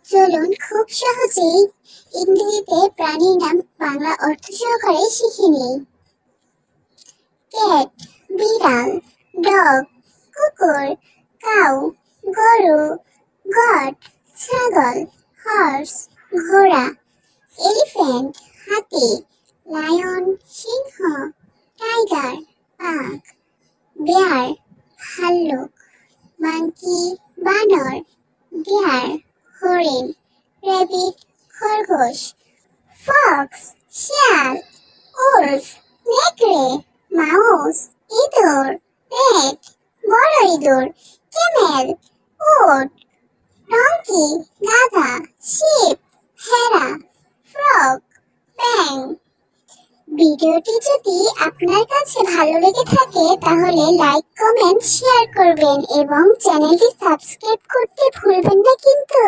চলুন খুব সহজেই ইংরেজিতে প্রাণীর নাম বাংলা অর্থ সহকারে শিখে নিই। ক্যাট বিড়াল, ডগ কুকুর, কাউ গরু, গট ছাগল, হর্স ঘোড়া, এলিফ্যান্ট হাতি, লায়ন সিংহ, টাইগার বাঘ, বেয়ার ভাল্লুক, মাঙ্কি বানর, ডিয়ার হরিণ, রেবিট খরগোশ, ফক্স শিয়াল, উলফ নেকড়ে, মাউস ইঁদুর, রেট বড় ইঁদুর, ক্যামেল উট, ডঙ্কি গাধা, শিপ ভেড়া, ফ্রগ ব্যাং। ভিডিওটি যদি আপনার কাছে ভালো লেগে থাকে তাহলে লাইক কমেন্ট শেয়ার করবেন এবং চ্যানেলটি সাবস্ক্রাইব করতে ভুলবেন না কিন্তু।